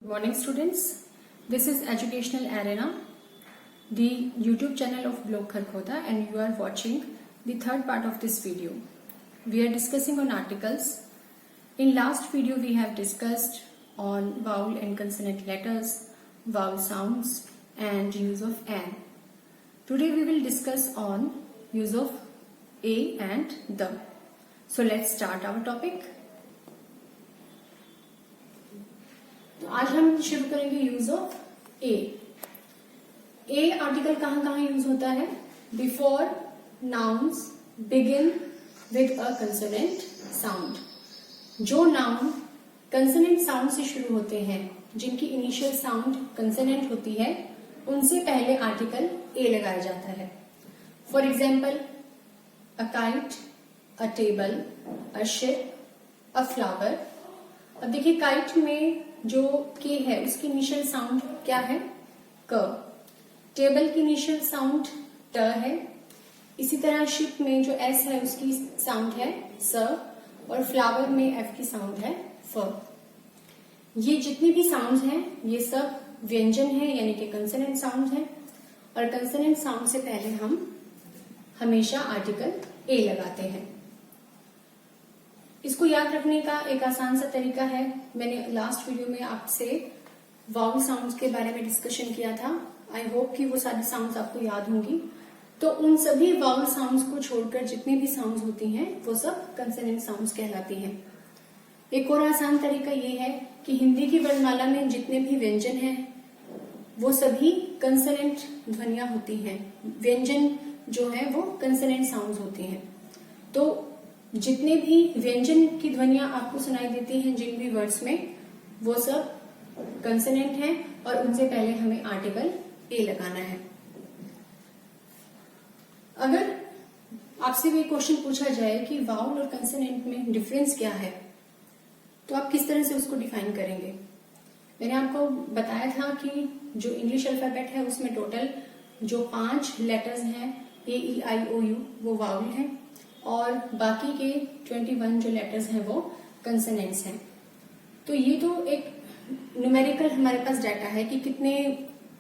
Good morning students, this is Educational Arena, the YouTube channel of Blog Kharkhoda, and you are watching the third part of this video. We are discussing on articles. In last video we have discussed on vowel and consonant letters, vowel sounds and use of an. Today we will discuss on use of a and the. So let's start our topic. तो आज हम शुरू करेंगे use of A. A article कहां कहां use होता है? Before nouns begin with a consonant sound. जो नाउन कंसोनेंट साउंड से शुरू होते हैं, जिनकी इनिशियल साउंड कंसोनेंट होती है, उनसे पहले आर्टिकल ए लगाया जाता है। For example a kite, a table, a ship, a flower. अब देखिए काइट में जो के है उसकी इनिशियल साउंड क्या है? क। टेबल की इनिशियल साउंड ट है। इसी तरह शिप में जो एस है उसकी साउंड है स, और फ्लावर में एफ की साउंड है फ। ये जितनी भी साउंड्स हैं ये सब व्यंजन है, यानी कि कंसोनेंट साउंड है, और कंसोनेंट साउंड से पहले हम हमेशा आर्टिकल ए लगाते हैं। इसको याद रखने का एक आसान सा तरीका है, मैंने लास्ट वीडियो में आपसे वाउल साउंड्स के बारे में डिस्कशन किया था। आई होप कि वो सारी साउंड्स आपको याद होंगी। तो उन सभी वाउल साउंड्स को छोड़कर जितनी भी साउंड्स होती हैं वो सब कंसोनेंट साउंड्स कहलाती हैं। एक और आसान तरीका ये है कि हिंदी की वर्णमाला में जितने भी व्यंजन हैं वो सभी कंसोनेंट ध्वनियां होती हैं। व्यंजन जो है वो कंसोनेंट साउंड्स होती हैं। तो जितने भी व्यंजन की ध्वनियां आपको सुनाई देती हैं जिन भी वर्ड्स में, वो सब कंसोनेंट हैं, और उनसे पहले हमें आर्टिकल ए लगाना है। अगर आपसे भी क्वेश्चन पूछा जाए कि वाउल और कंसोनेंट में डिफरेंस क्या है, तो आप किस तरह से उसको डिफाइन करेंगे? मैंने आपको बताया था कि जो इंग्लिश अल्फाबेट है उसमें टोटल जो 5 लेटर्स हैं ए ई आई ओ यू वो वाउल हैं, और बाकी के 21 जो लेटर्स हैं वो कंसोनेंट्स हैं। तो ये तो एक न्यूमेरिकल हमारे पास डाटा है कि कितने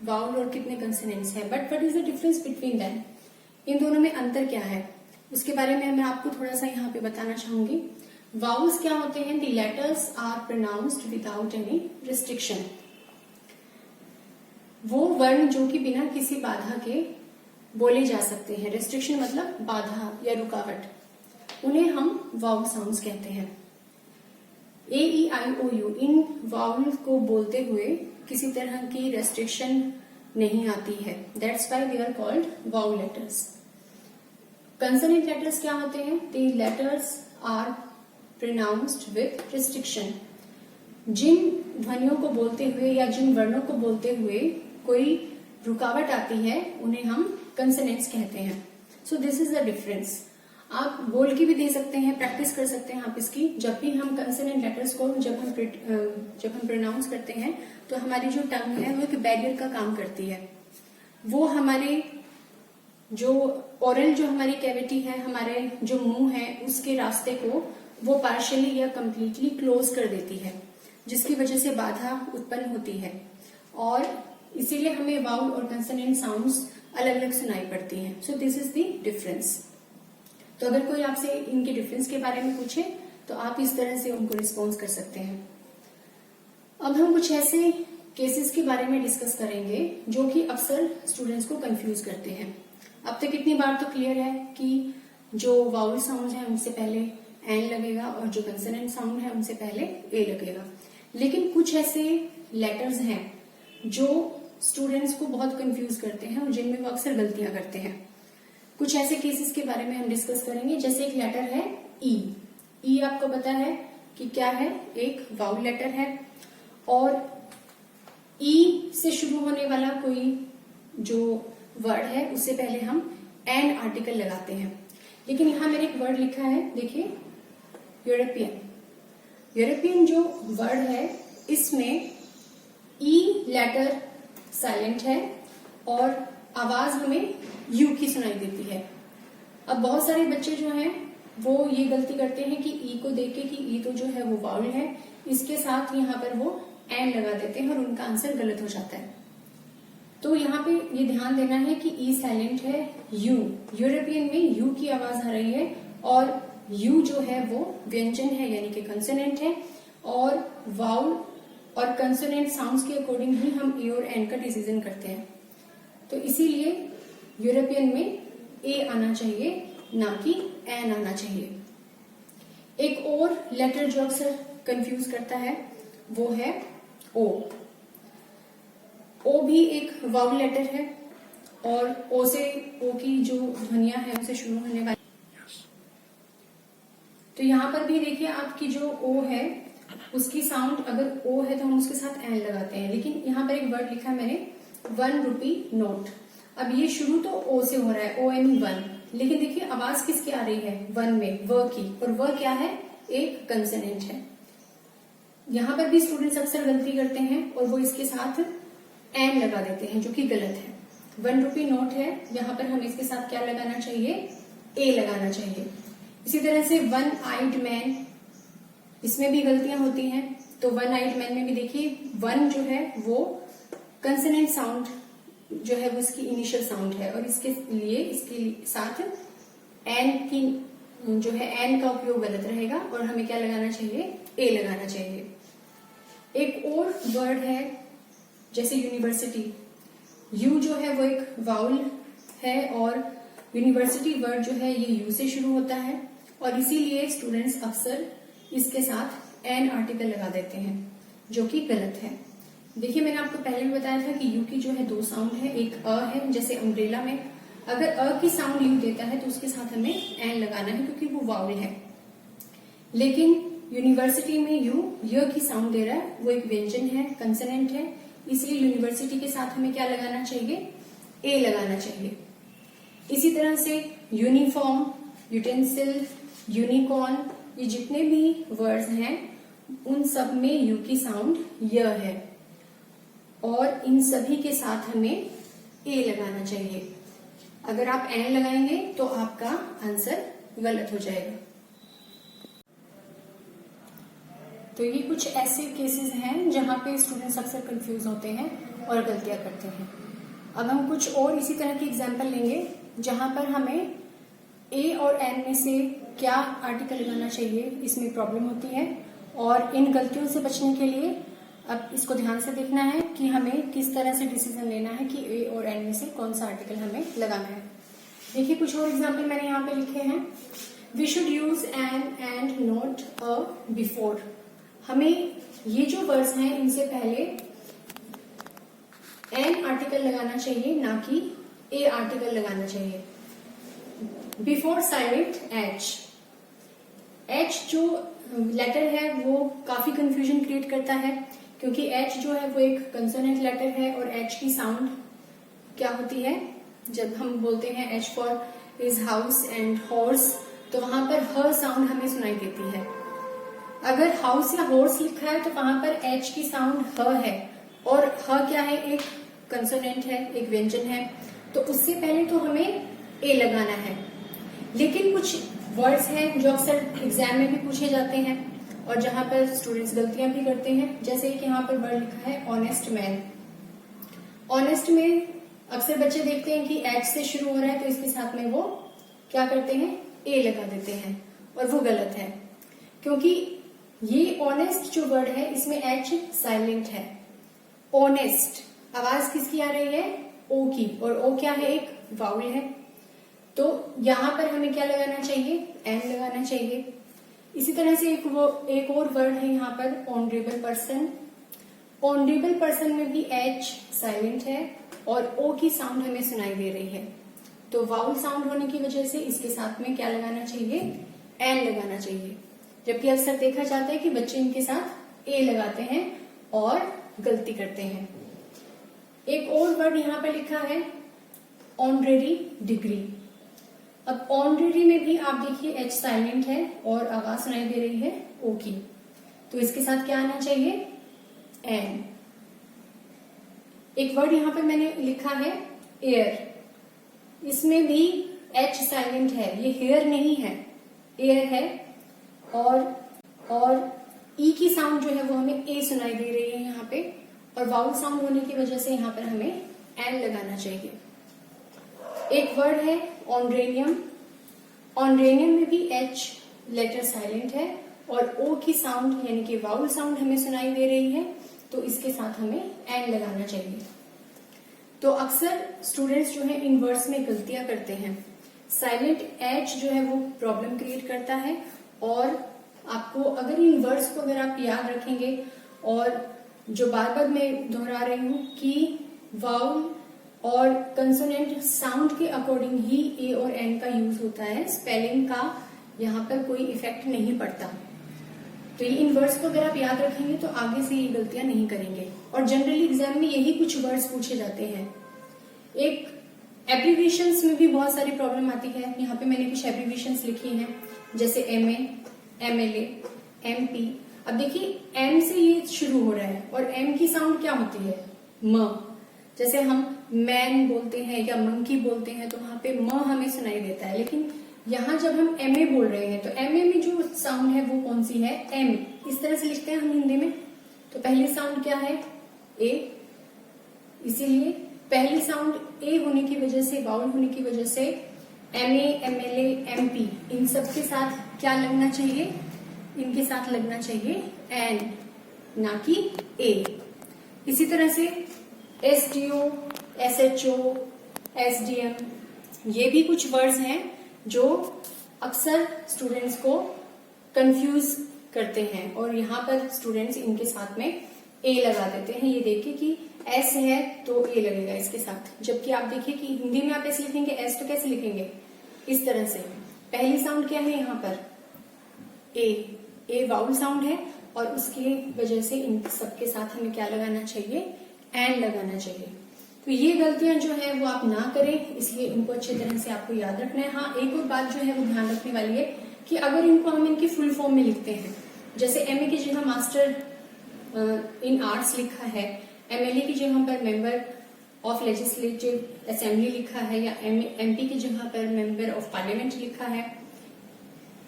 वाउल और कितने कंसोनेंट्स हैं, but what is the difference between them? इन दोनों में अंतर क्या है उसके बारे में मैं आपको थोड़ा सा यहाँ पे बताना चाहूंगी। वाउल्स क्या होते हैं? The letters are pronounced without any restriction. वो वर्ण जो कि बिना किसी बाधा के बोले जा सकते हैं। रिस्ट्रिक्शन मतलब बाधा या रुकावट, उन्हें हम वाउल साउंड्स कहते हैं। ए ई आई ओ यू, इन वाउल को बोलते हुए किसी तरह की रेस्ट्रिक्शन नहीं आती है। That's why they are called vowel letters. Consonant letters क्या होते हैं? The letters are pronounced with restriction. जिन ध्वनियों को बोलते हुए या जिन वर्णों को बोलते हुए कोई रुकावट आती है उन्हें हम कंसोनेंट्स कहते हैं। So this is the difference. आप बोल के भी दे सकते हैं, प्रैक्टिस कर सकते हैं आप इसकी। जब भी हम कंसोनेंट लेटर्स को जब हम प्रोनाउंस करते हैं तो हमारी जो टंग है वो एक बैरियर का काम करती है। वो हमारे जो ओरल जो हमारी कैविटी है, हमारे जो मुंह है, उसके रास्ते को वो पार्शियली या कंप्लीटली क्लोज कर देती है, जिसकी वजह से बाधा उत्पन्न होती है, और इसीलिए हमें वाउल और कंसोनेंट साउंड्स अलग अलग सुनाई पड़ती हैं। So this is the difference. तो अगर कोई आपसे इनके डिफरेंस के बारे में पूछे तो आप इस तरह से उनको रिस्पॉन्स कर सकते हैं। अब हम कुछ ऐसे केसेस के बारे में डिस्कस करेंगे जो कि अक्सर स्टूडेंट्स को कंफ्यूज करते हैं। अब तक इतनी बार तो क्लियर है कि जो वाउल साउंड है उनसे पहले एन लगेगा और जो कंसोनेंट साउंड है उनसे पहले ए लगेगा। लेकिन कुछ ऐसे लेटर्स हैं जो स्टूडेंट्स को बहुत कंफ्यूज करते हैं और जिनमें वो अक्सर गलतियां करते हैं। कुछ ऐसे केसेस के बारे में हम डिस्कस करेंगे। जैसे एक लेटर है ई। ई आपको पता है कि क्या है? एक वाउल लेटर है, और ई से शुरू होने वाला कोई जो वर्ड है उससे पहले हम एन आर्टिकल लगाते हैं। लेकिन यहां मैंने एक वर्ड लिखा है, देखिए, यूरोपियन। यूरोपियन जो वर्ड है इसमें ई लेटर साइलेंट है और आवाज हमें यू की सुनाई देती है। अब बहुत सारे बच्चे जो हैं वो ये गलती करते हैं कि ई को देख के कि ई तो जो है वो वाउल है, इसके साथ यहाँ पर वो एन लगा देते हैं और उनका आंसर गलत हो जाता है। तो यहाँ पे ये ध्यान देना है कि ई साइलेंट है यू, यूरोपियन में यू की आवाज आ रही है और यू जो है वो व्यंजन है यानी कि कंसोनेंट है, और वाउल और कंसोनेंट साउंड्स के अकॉर्डिंग ही हम ए और एन का डिसीजन करते हैं। तो इसीलिए यूरोपियन में ए आना चाहिए ना कि एन आना चाहिए। एक और लेटर जो अक्सर कंफ्यूज करता है वो है ओ। ओ भी एक वाउल लेटर है और ओ से ओ की जो ध्वनियां हैं उनसे शुरू होने वाली। तो यहां पर भी देखिए आपकी जो ओ है उसकी साउंड अगर ओ है तो हम उसके साथ एन लगाते हैं, लेकिन यहाँ पर एक वर्ड लिखा है मैंने 1 रुपी नोट। अब ये शुरू तो ओ से हो रहा है, ओ यानी 1, लेकिन देखिए आवाज किसकी आ रही है 1 में, व की, और व क्या है एक कंसोनेंट है। यहाँ पर भी स्टूडेंट्स अक्सर गलती करते हैं और वो इसके साथ एन लगा देते हैं जो कि गलत है। 1 रुपी नोट है, यहाँ पर हमें इसके साथ क्या लगाना चाहिए, ए लगाना चाहिए। इसी तरह से 1 आइड मैन, इसमें भी गलतियां होती हैं। तो 1 आइड मैन में भी देखिए 1 जो है वो कंसोनेंट साउंड जो है वो इसकी इनिशियल साउंड है और इसके लिए इसके साथ एन की जो है एन का उपयोग गलत रहेगा और हमें क्या लगाना चाहिए, ए लगाना चाहिए। एक और वर्ड है जैसे यूनिवर्सिटी, यू जो है वो एक वाउल है और यूनिवर्सिटी वर्ड जो है ये यू से शुरू होता है और इसीलिए स्टूडेंट्स अक्सर इसके साथ एन आर्टिकल लगा देते हैं जो कि गलत है। देखिए मैंने आपको पहले भी बताया था कि यू की जो है 2 साउंड है, एक अ है, जैसे अम्ब्रेला में अगर अ की साउंड यू देता है तो उसके साथ हमें एन लगाना है क्योंकि वो वाउल है, लेकिन यूनिवर्सिटी में यू य की साउंड दे रहा है, वो एक व्यंजन है, कंसोनेंट है, इसलिए यूनिवर्सिटी के साथ हमें क्या लगाना चाहिए, ए लगाना चाहिए। इसी तरह से यूनिफॉर्म, यूटेंसिल, यूनिकॉर्न, ये जितने भी वर्ड्स हैं उन सब में यू की साउंड य है और इन सभी के साथ हमें ए लगाना चाहिए। अगर आप एन लगाएंगे तो आपका आंसर गलत हो जाएगा। तो ये कुछ ऐसे केसेस हैं जहां पे स्टूडेंट्स अक्सर कंफ्यूज होते हैं और गलतियां करते हैं। अब हम कुछ और इसी तरह की एग्जाम्पल लेंगे जहां पर हमें ए और एन में से क्या आर्टिकल लगाना चाहिए, इसमें प्रॉब्लम होती है और इन गलतियों से बचने के लिए अब इसको ध्यान से देखना है कि हमें किस तरह से डिसीजन लेना है कि ए और एन में से कौन सा आर्टिकल हमें लगाना है। देखिए कुछ और एग्जाम्पल मैंने यहाँ पे लिखे हैं। We should use an and not a before. हमें ये जो वर्ड्स हैं इनसे पहले एन आर्टिकल लगाना चाहिए ना कि ए आर्टिकल लगाना चाहिए। Before silent H. एच जो लेटर है वो काफी कंफ्यूजन क्रिएट करता है क्योंकि एच जो है वो एक कंसोनेंट लेटर है और एच की साउंड क्या होती है, जब हम बोलते हैं H for is house and horse तो वहां पर ह साउंड हमें सुनाई देती है। अगर हाउस या हॉर्स लिखा है तो वहां पर एच की साउंड ह है और ह क्या है, एक कंसोनेंट है, एक व्यंजन है, तो उससे पहले तो हमें ए लगाना है। लेकिन कुछ वर्ड्स हैं जो अक्सर एग्जाम में भी पूछे जाते हैं और जहां पर स्टूडेंट्स गलतियां भी करते हैं, जैसे कि यहाँ पर वर्ड लिखा है ऑनेस्ट मैन। ऑनेस्ट में अक्सर बच्चे देखते हैं कि एच से शुरू हो रहा है तो इसके साथ में वो क्या करते हैं, ए लगा देते हैं और वो गलत है क्योंकि ये ऑनेस्ट जो वर्ड है इसमें एच साइलेंट है। ऑनेस्ट आवाज किसकी आ रही है, ओ की, और ओ क्या है, एक वाउल है। तो यहां पर हमें क्या लगाना चाहिए, एन लगाना चाहिए। इसी तरह से एक और वर्ड है यहाँ पर ऑनरेबल पर्सन। ऑनरेबल पर्सन में भी एच साइलेंट है और ओ की साउंड हमें सुनाई दे रही है, तो वाउल साउंड होने की वजह से इसके साथ में क्या लगाना चाहिए, एन लगाना चाहिए। जबकि अक्सर देखा जाता है कि बच्चे इनके साथ ए लगाते हैं और गलती करते हैं। एक और वर्ड यहाँ पर लिखा है ऑनरेरी डिग्री। अब ऑनरेरी में भी आप देखिए एच साइलेंट है और आवाज सुनाई दे रही है ओ की, तो इसके साथ क्या आना चाहिए, एन। एक वर्ड यहाँ पे मैंने लिखा है एयर। इसमें भी एच साइलेंट है, ये हेयर नहीं है, एयर है और ई की साउंड जो है वो हमें ए सुनाई दे रही है यहाँ पे, और वाउल साउंड होने की वजह से यहाँ पर हमें एन लगाना चाहिए। एक वर्ड है ऑन्ड्रेनियम। ऑन्ड्रेनियम में भी एच लेटर साइलेंट है और ओ की साउंड यानी कि वाउल साउंड हमें सुनाई दे रही है, तो इसके साथ हमें एन लगाना चाहिए। तो अक्सर स्टूडेंट्स जो है इन वर्ड्स में गलतियां करते हैं। साइलेंट एच जो है वो प्रॉब्लम क्रिएट करता है, और आपको अगर इन वर्ड्स को अगर आप याद रखेंगे, और जो बार बार मैं दोहरा रही हूं कि वाउल और कंसोनेंट साउंड के अकॉर्डिंग ही ए और एन का यूज होता है, स्पेलिंग का यहाँ पर कोई इफेक्ट नहीं पड़ता। तो ये इन वर्ड्स को अगर आप याद रखेंगे तो आगे से ये गलतियां नहीं करेंगे। और जनरली एग्जाम में यही कुछ वर्ड्स पूछे जाते हैं। एक एब्रीविएशंस में भी बहुत सारी प्रॉब्लम आती है। यहाँ पे मैंने कुछ एब्रीविएशंस लिखी हैं, जैसे MA, MLA, MP। अब देखिए M से ये शुरू हो रहा है और M की साउंड क्या होती है? म। जैसे हम मैन बोलते हैं या मंकी बोलते हैं तो वहां पे म हमें सुनाई देता है, लेकिन यहाँ जब हम MA बोल रहे हैं तो MA में जो साउंड है वो कौन सी है? M। इस तरह से लिखते हैं हम हिंदी में। तो पहली साउंड क्या है? A। इसीलिए पहली साउंड ए होने की वजह से, वाउल होने की वजह से MA, MLA, MP इन सब के साथ क्या लगना चाहिए? इनके साथ लगना चाहिए एन, ना कि ए। इसी तरह से SDO, SHO, SDM, ये भी कुछ वर्ड्स हैं जो अक्सर स्टूडेंट्स को कंफ्यूज करते हैं, और यहाँ पर स्टूडेंट्स इनके साथ में ए लगा देते हैं। ये देखिए कि एस है तो ए लगेगा इसके साथ, जबकि आप देखिए कि हिंदी में आप ऐसे लिखेंगे एस तो कैसे लिखेंगे? इस तरह से। पहली साउंड क्या है यहाँ पर? ए वाउल साउंड है, और उसकी वजह से इन सबके साथ हमें क्या लगाना चाहिए? एन लगाना चाहिए। तो ये गलतियां जो है वो आप ना करें, इसलिए इनको अच्छे तरह से आपको याद रखना है। हाँ, एक और बात जो है वो ध्यान रखने वाली है कि अगर इनको हम इनकी फुल फॉर्म में लिखते हैं, जैसे MA की जगह मास्टर इन आर्ट्स लिखा है, MLA की जगह पर मेंबर ऑफ लेजिस्लेटिव असेंबली लिखा है, या MP की जगह पर मेंबर ऑफ पार्लियामेंट लिखा है,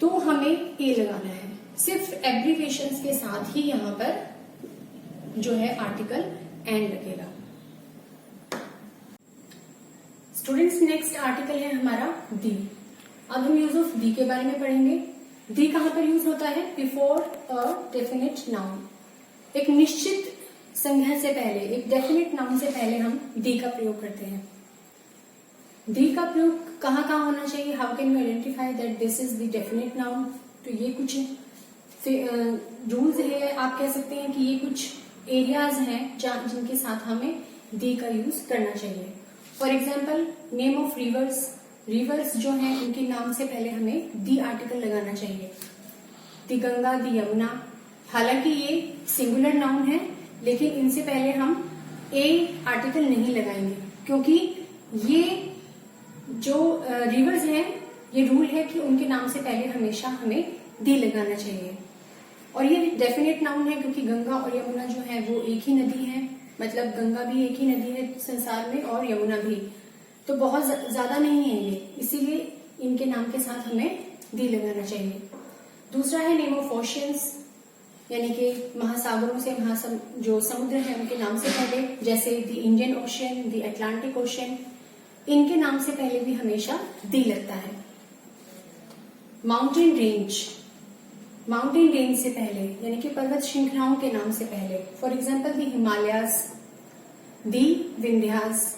तो हमें ए लगाना है। सिर्फ एब्रीविएशंस के साथ ही यहाँ पर जो है आर्टिकल एन लगेगा। स्टूडेंट्स, नेक्स्ट आर्टिकल है हमारा दी। अब हम यूज ऑफ दी के बारे में पढ़ेंगे। दी कहां पर यूज होता है? Before a definite noun. एक निश्चित संज्ञा से पहले, एक डेफिनेट नाउन से पहले हम दी का प्रयोग करते हैं। दी का प्रयोग कहाँ कहाँ होना चाहिए? How can we identify that this is the definite noun? तो ये कुछ रूल्स है, आप कह सकते हैं कि ये कुछ एरियाज हैं जिनके साथ हमें दी का यूज करना चाहिए। For example, name of reverse. Reverse जो हैं उनके नाम से पहले हमें दी आर्टिकल लगाना चाहिए। दी गंगा, दी यमुना। हालांकि ये सिंगुलर नाउन है, लेकिन इनसे पहले हम ए आर्टिकल नहीं लगाएंगे, क्योंकि ये जो रिवर्स हैं, ये रूल है कि उनके नाम से पहले हमेशा हमें दी लगाना चाहिए। और ये डेफिनेट नाउन है क्योंकि गंगा और यमुना जो है वो एक ही नदी है, मतलब गंगा भी एक ही नदी है संसार में और यमुना भी, तो बहुत ज्यादा नहीं है ये, इसीलिए इनके नाम के साथ हमें दी लगाना चाहिए। दूसरा है नेम ऑफ ओशियंस, यानी कि महासागरों से जो समुद्र है उनके नाम से पहले, जैसे the Indian ocean, the Atlantic ocean, इनके नाम से पहले भी हमेशा दी लगता है। माउंटेन रेंज, माउंटेन रेंज से पहले यानी कि पर्वत श्रृंखलाओं के नाम से पहले, फॉर एग्जाम्पल दी हिमालयाज, दी विंध्यास,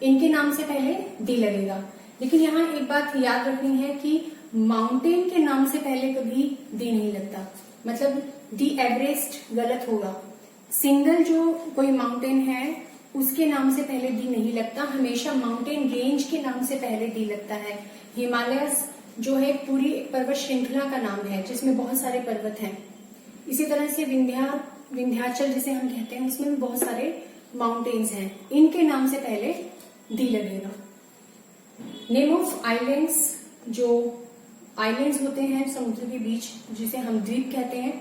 इनके नाम से पहले दी लगेगा। लेकिन यहाँ एक बात याद रखनी है कि माउंटेन के नाम से पहले कभी दी नहीं लगता, मतलब दी एवरेस्ट गलत होगा। सिंगल जो कोई माउंटेन है उसके नाम से पहले दी नहीं लगता, हमेशा माउंटेन रेंज के नाम से पहले दी लगता है। हिमालयस जो है पूरी पर्वत श्रृंखला का नाम है जिसमें बहुत सारे पर्वत हैं। इसी तरह से विंध्याचल जिसे हम कहते हैं उसमें भी बहुत सारे माउंटेन्स हैं, इनके नाम से पहले दी लगेगा। नेम ऑफ आइलैंड्स, जो आइलैंड्स होते हैं समुद्र के बीच जिसे हम द्वीप कहते हैं,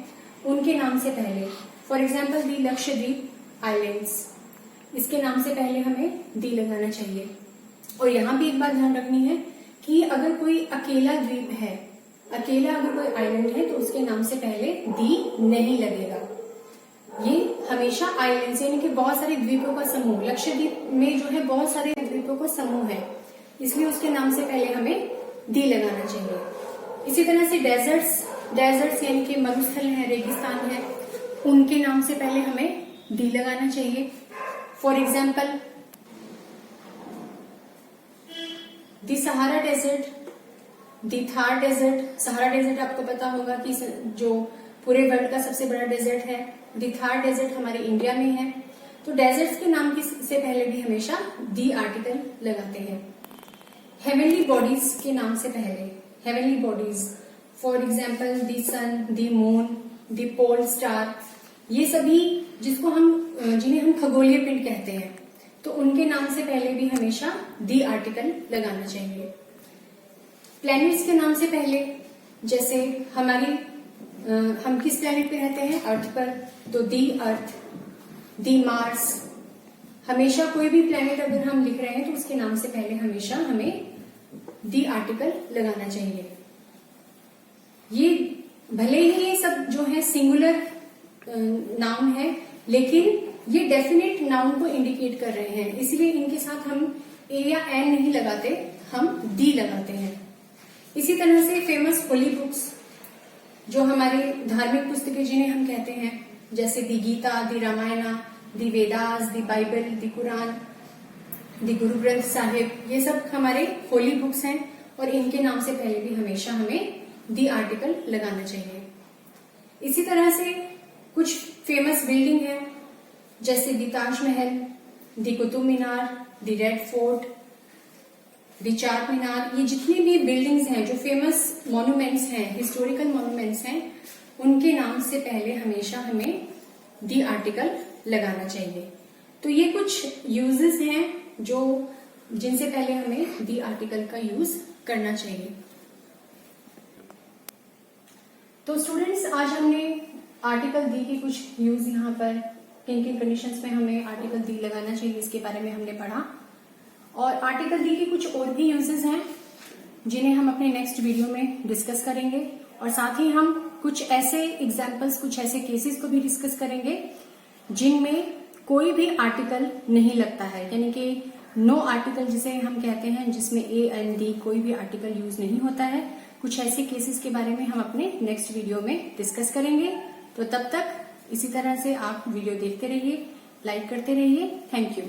उनके नाम से पहले, for example the Lakshadweep islands, इसके नाम से पहले हमें दी लगाना चाहिए। और यहाँ भी एक बात ध्यान रखनी है कि अगर कोई अकेला द्वीप है अकेला अगर कोई आइलैंड है तो उसके नाम से पहले दी नहीं लगेगा। ये हमेशा आइलैंड यानी कि बहुत सारे द्वीपों का समूह, लक्षद्वीप में जो है बहुत सारे द्वीपों का समूह है, इसलिए उसके नाम से पहले हमें दी लगाना चाहिए। इसी तरह से डेजर्ट्स यानी कि मरुस्थल है, रेगिस्तान है, उनके नाम से पहले हमें दी लगाना चाहिए। For example the Sahara desert, the Thar desert. Sahara desert आपको पता होगा कि जो पूरे वर्ल्ड का सबसे बड़ा डेजर्ट है। दी थार डेजर्ट हमारे इंडिया में है। तो डेजर्ट्स के नाम से पहले भी हमेशा दी आर्टिकल लगाते हैं। हेवनली बॉडीज के नाम से पहले, heavenly bodies for example the sun, the moon, the pole star, ये सभी जिन्हें हम खगोलीय पिंड कहते हैं, तो उनके नाम से पहले भी हमेशा दी आर्टिकल लगाना चाहिए। प्लैनेट्स के नाम से पहले, जैसे हम किस प्लैनेट पे रहते हैं, अर्थ पर, तो दी अर्थ, दी मार्स। हमेशा कोई भी प्लैनेट अगर हम लिख रहे हैं तो उसके नाम से पहले हमेशा हमें दी आर्टिकल लगाना चाहिए। ये भले ही ये सब जो है सिंगुलर नाउन है, लेकिन ये डेफिनेट नाउन को इंडिकेट कर रहे हैं, इसलिए इनके साथ हम ए या एन नहीं लगाते, हम दी लगाते हैं। इसी तरह से फेमस होली बुक्स, जो हमारी धार्मिक पुस्तकें जिन्हें हम कहते हैं, जैसे दी गीता, दी रामायणा, दी वेदास, दी बाइबल, दी कुरान, दी गुरु ग्रंथ साहिब, ये सब हमारे होली बुक्स हैं और इनके नाम से पहले भी हमेशा हमें दी आर्टिकल लगाना चाहिए। इसी तरह से कुछ फेमस बिल्डिंग है, जैसे दी ताजमहल, दी कुतुब मीनार, दी रेड फोर्ट, दी चार मीनार। ये जितनी भी बिल्डिंग्स हैं जो फेमस मॉन्यूमेंट्स हैं, हिस्टोरिकल मॉन्यूमेंट्स हैं, उनके नाम से पहले हमेशा हमें दी आर्टिकल लगाना चाहिए। तो ये कुछ यूजेस हैं जिनसे पहले हमें दी आर्टिकल का यूज करना चाहिए। तो स्टूडेंट्स, आज हमने आर्टिकल दी के कुछ यूज यहाँ पर किन किन कंडीशंस में हमें आर्टिकल दी लगाना चाहिए इसके बारे में हमने पढ़ा, और आर्टिकल दी के कुछ और भी यूजेस हैं जिन्हें हम अपने नेक्स्ट वीडियो में डिस्कस करेंगे, और साथ ही हम कुछ ऐसे एग्जाम्पल्स, कुछ ऐसे केसेस को भी डिस्कस करेंगे जिनमें कोई भी आर्टिकल नहीं लगता है, यानी कि नो आर्टिकल जिसे हम कहते हैं, जिसमें ए एंड डी कोई भी आर्टिकल यूज नहीं होता है। कुछ ऐसे केसेस के बारे में हम अपने नेक्स्ट वीडियो में डिस्कस करेंगे। तो तब तक इसी तरह से आप वीडियो देखते रहिए, लाइक करते रहिए। Thank you.